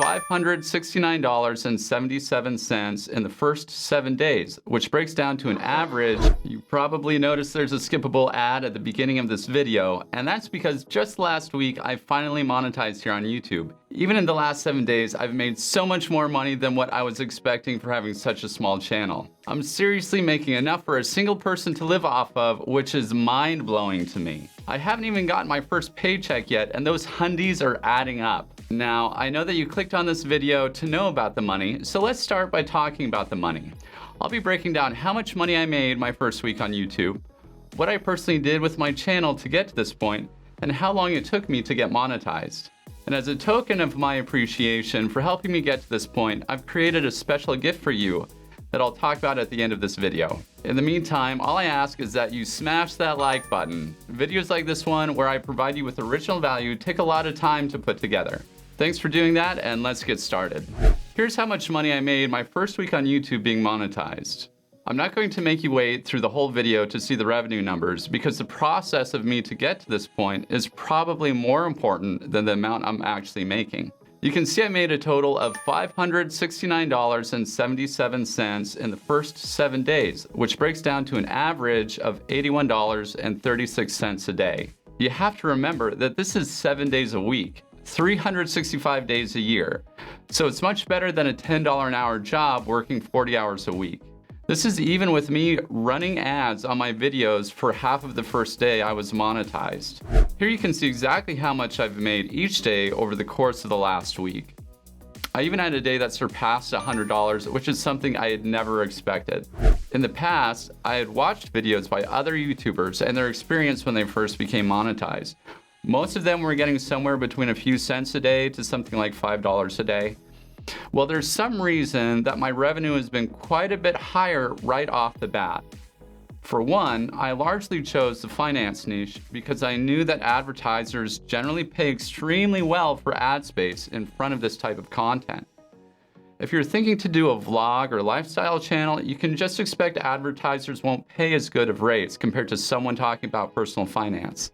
$569.77 in the first 7 days, which breaks down to an average. You probably noticed there's a skippable ad at the beginning of this video, and that's because just last week I finally monetized here on YouTube. Even in the last 7 days, I've made so much more money than what I was expecting for having such a small channel. I'm seriously making enough for a single person to live off of, which is mind-blowing to me. I haven't even gotten my first paycheck yet, and those hundies are adding up. Now, I know that you clicked on this video to know about the money, so let's start by talking about the money. I'll be breaking down how much money I made my first week on YouTube, what I personally did with my channel to get to this point, and how long it took me to get monetized. And as a token of my appreciation for helping me get to this point, I've created a special gift for you that I'll talk about at the end of this video. In the meantime, all I ask is that you smash that like button. Videos like this one, where I provide you with original value, take a lot of time to put together. Thanks for doing that, and let's get started. Here's how much money I made my first week on YouTube being monetized. I'm not going to make you wait through the whole video to see the revenue numbers, because the process of me to get to this point is probably more important than the amount I'm actually making. You can see I made a total of $569.77 in the first 7 days, which breaks down to an average of $81.36 a day. You have to remember that this is 7 days a week, 365 days a year. So it's much better than a $10 an hour job working 40 hours a week. This is even with me running ads on my videos for half of the first day I was monetized. Here you can see exactly how much I've made each day over the course of the last week. I even had a day that surpassed $100, which is something I had never expected. In the past, I had watched videos by other YouTubers and their experience when they first became monetized. Most of them were getting somewhere between a few cents a day to something like $5 a day. Well, there's some reason that my revenue has been quite a bit higher right off the bat. For one, I largely chose the finance niche because I knew that advertisers generally pay extremely well for ad space in front of this type of content. If you're thinking to do a vlog or lifestyle channel, you can just expect advertisers won't pay as good of rates compared to someone talking about personal finance.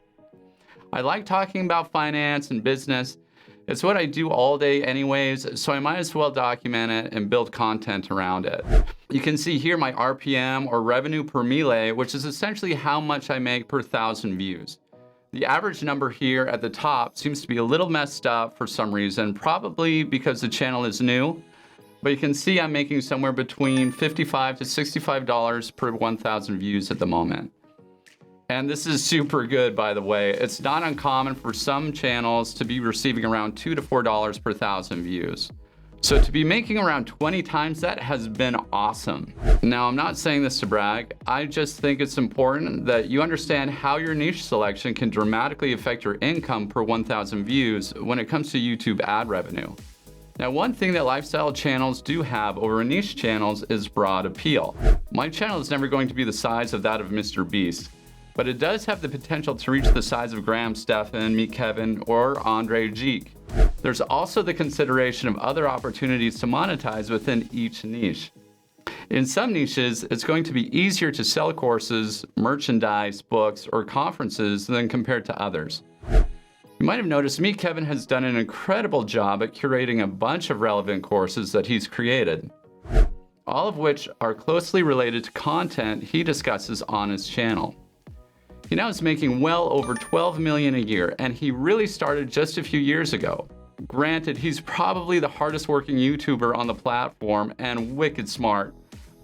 I like talking about finance and business. It's what I do all day anyways, so I might as well document it and build content around it. You can see here my RPM, or revenue per mille, which is essentially how much I make per 1,000 views. The average number here at the top seems to be a little messed up for some reason, probably because the channel is new, but you can see I'm making somewhere between $55 to $65 per 1,000 views at the moment. And this is super good, by the way. It's not uncommon for some channels to be receiving around $2 to $4 per 1,000 views. So to be making around 20 times that has been awesome. Now, I'm not saying this to brag. I just think it's important that you understand how your niche selection can dramatically affect your income per 1,000 views when it comes to YouTube ad revenue. Now, one thing that lifestyle channels do have over niche channels is broad appeal. My channel is never going to be the size of that of Mr. Beast, but it does have the potential to reach the size of Graham Stephan, Meet Kevin, or Andre Geek. There's also the consideration of other opportunities to monetize within each niche. In some niches, it's going to be easier to sell courses, merchandise, books, or conferences than compared to others. You might have noticed Meet Kevin has done an incredible job at curating a bunch of relevant courses that he's created, all of which are closely related to content he discusses on his channel. He now is making well over $12 million a year, and he really started just a few years ago. Granted, he's probably the hardest working YouTuber on the platform and wicked smart,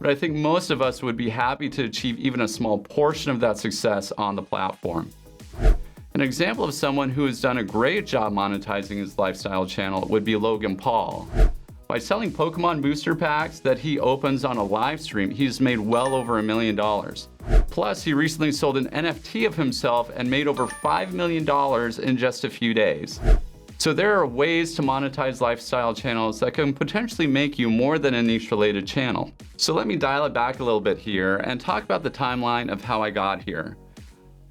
but I think most of us would be happy to achieve even a small portion of that success on the platform. An example of someone who has done a great job monetizing his lifestyle channel would be Logan Paul. By selling Pokemon booster packs that he opens on a live stream, he's made well over $1 million. Plus, he recently sold an NFT of himself and made over $5 million in just a few days. So there are ways to monetize lifestyle channels that can potentially make you more than a niche-related channel. So let me dial it back a little bit here and talk about the timeline of how I got here.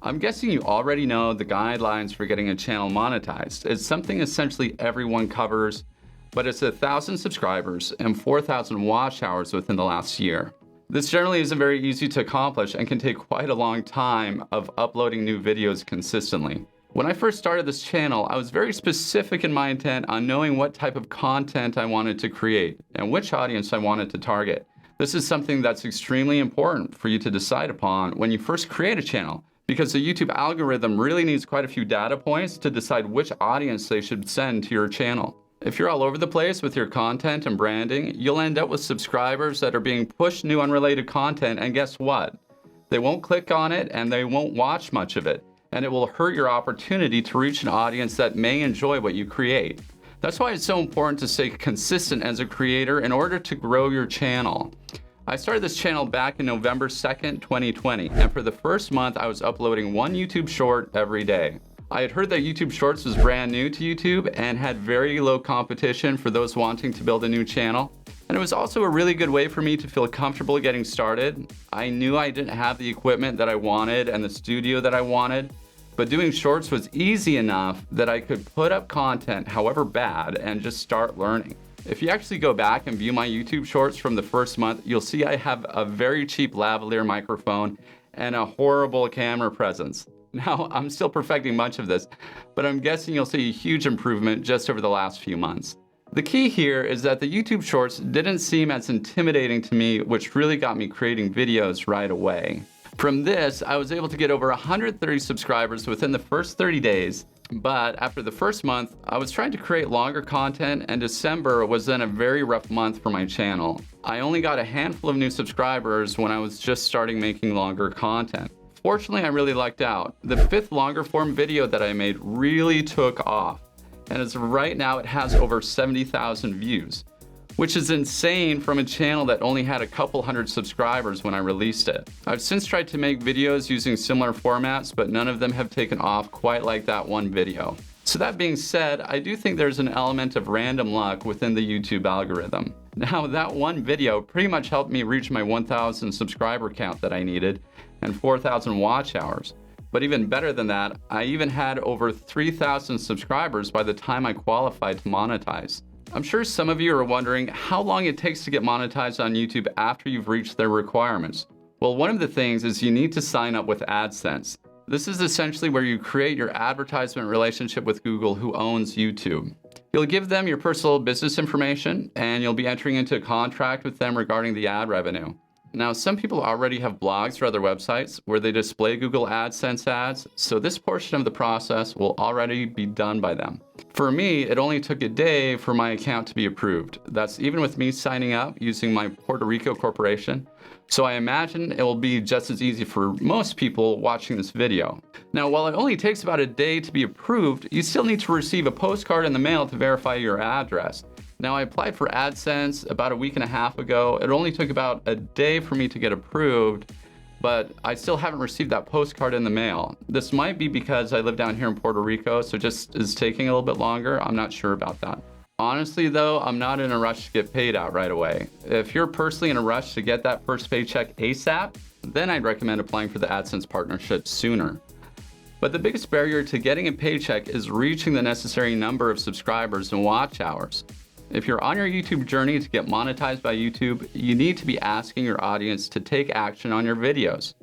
I'm guessing you already know the guidelines for getting a channel monetized. It's something essentially everyone covers, but it's 1,000 subscribers and 4,000 watch hours within the last year. This generally isn't very easy to accomplish and can take quite a long time of uploading new videos consistently. When I first started this channel, I was very specific in my intent on knowing what type of content I wanted to create and which audience I wanted to target. This is something that's extremely important for you to decide upon when you first create a channel, because the YouTube algorithm really needs quite a few data points to decide which audience they should send to your channel. If you're all over the place with your content and branding, you'll end up with subscribers that are being pushed new unrelated content, and guess what? They won't click on it and they won't watch much of it, and it will hurt your opportunity to reach an audience that may enjoy what you create. That's why it's so important to stay consistent as a creator in order to grow your channel. I started this channel back in November 2nd, 2020, and for the first month I was uploading one YouTube short every day. I had heard that YouTube Shorts was brand new to YouTube and had very low competition for those wanting to build a new channel. And it was also a really good way for me to feel comfortable getting started. I knew I didn't have the equipment that I wanted and the studio that I wanted, but doing shorts was easy enough that I could put up content, however bad, and just start learning. If you actually go back and view my YouTube shorts from the first month, you'll see I have a very cheap lavalier microphone and a horrible camera presence. Now, I'm still perfecting much of this, but I'm guessing you'll see a huge improvement just over the last few months. The key here is that the YouTube shorts didn't seem as intimidating to me, which really got me creating videos right away. From this, I was able to get over 130 subscribers within the first 30 days, but after the first month, I was trying to create longer content, and December was then a very rough month for my channel. I only got a handful of new subscribers when I was just starting making longer content. Fortunately, I really lucked out. The 5th longer form video that I made really took off, and as of right now it has over 70,000 views, which is insane from a channel that only had a couple hundred subscribers when I released it. I've since tried to make videos using similar formats, but none of them have taken off quite like that one video. So that being said, I do think there's an element of random luck within the YouTube algorithm. Now, that one video pretty much helped me reach my 1,000 subscriber count that I needed and 4,000 watch hours. But even better than that, I even had over 3,000 subscribers by the time I qualified to monetize. I'm sure some of you are wondering how long it takes to get monetized on YouTube after you've reached their requirements. Well, one of the things is you need to sign up with AdSense. This is essentially where you create your advertisement relationship with Google, who owns YouTube. You'll give them your personal business information, and you'll be entering into a contract with them regarding the ad revenue. Now, some people already have blogs or other websites where they display Google AdSense ads, so this portion of the process will already be done by them. For me, it only took a day for my account to be approved. That's even with me signing up using my Puerto Rico corporation. So I imagine it will be just as easy for most people watching this video. Now, while it only takes about a day to be approved, you still need to receive a postcard in the mail to verify your address. Now, I applied for AdSense about a week and a half ago. It only took about a day for me to get approved, but I still haven't received that postcard in the mail. This might be because I live down here in Puerto Rico, so just is taking a little bit longer. I'm not sure about that. Honestly though, I'm not in a rush to get paid out right away. If you're personally in a rush to get that first paycheck ASAP, then I'd recommend applying for the AdSense partnership sooner. But the biggest barrier to getting a paycheck is reaching the necessary number of subscribers and watch hours. If you're on your YouTube journey to get monetized by YouTube, you need to be asking your audience to take action on your videos.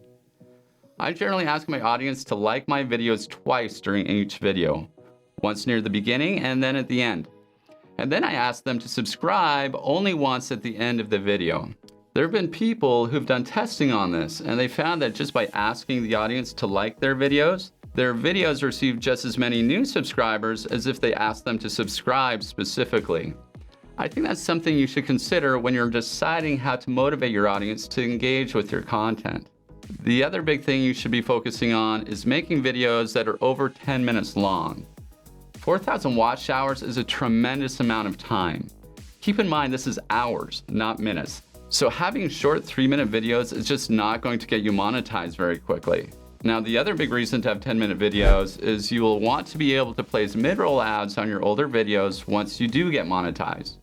I generally ask my audience to like my videos twice during each video, once near the beginning and then at the end. And then I ask them to subscribe only once at the end of the video. There have been people who've done testing on this, and they found that just by asking the audience to like their videos receive just as many new subscribers as if they asked them to subscribe specifically. I think that's something you should consider when you're deciding how to motivate your audience to engage with your content. The other big thing you should be focusing on is making videos that are over 10 minutes long. 4,000 watch hours is a tremendous amount of time. Keep in mind this is hours, not minutes. So having short 3-minute videos is just not going to get you monetized very quickly. Now, the other big reason to have 10-minute videos is you will want to be able to place mid-roll ads on your older videos once you do get monetized.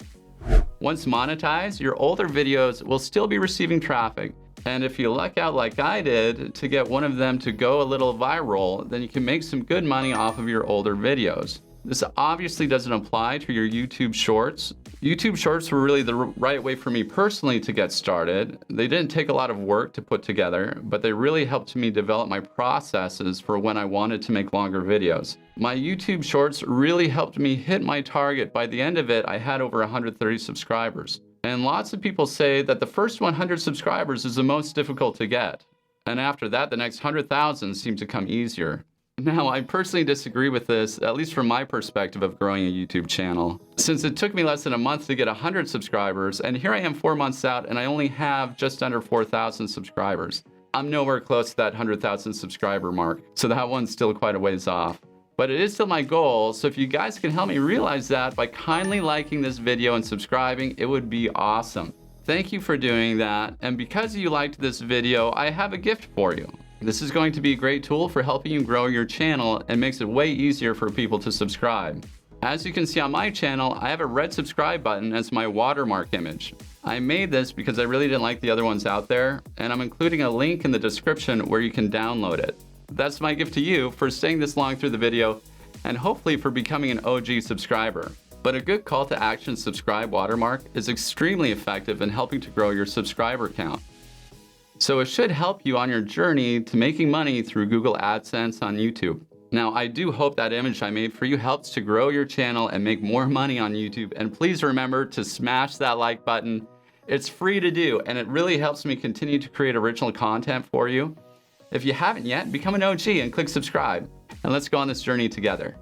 Once monetized, your older videos will still be receiving traffic, and if you luck out like I did to get one of them to go a little viral, then you can make some good money off of your older videos. This obviously doesn't apply to your YouTube Shorts. YouTube Shorts were really the right way for me personally to get started. They didn't take a lot of work to put together, but they really helped me develop my processes for when I wanted to make longer videos. My YouTube Shorts really helped me hit my target. By the end of it, I had over 130 subscribers. And lots of people say that the first 100 subscribers is the most difficult to get. And after that, the next 100,000 seem to come easier. Now, I personally disagree with this, at least from my perspective of growing a YouTube channel. Since it took me less than a month to get 100 subscribers, and here I am 4 months out and I only have just under 4,000 subscribers. I'm nowhere close to that 100,000 subscriber mark, so that one's still quite a ways off. But it is still my goal, so if you guys can help me realize that by kindly liking this video and subscribing, it would be awesome. Thank you for doing that, and because you liked this video, I have a gift for you. This is going to be a great tool for helping you grow your channel and makes it way easier for people to subscribe. As you can see on my channel, I have a red subscribe button as my watermark image. I made this because I really didn't like the other ones out there, and I'm including a link in the description where you can download it. That's my gift to you for staying this long through the video and hopefully for becoming an OG subscriber. But a good call to action subscribe watermark is extremely effective in helping to grow your subscriber count. So it should help you on your journey to making money through Google AdSense on YouTube. Now, I do hope that image I made for you helps to grow your channel and make more money on YouTube. And please remember to smash that like button. It's free to do, and it really helps me continue to create original content for you. If you haven't yet, become an OG and click subscribe. And let's go on this journey together.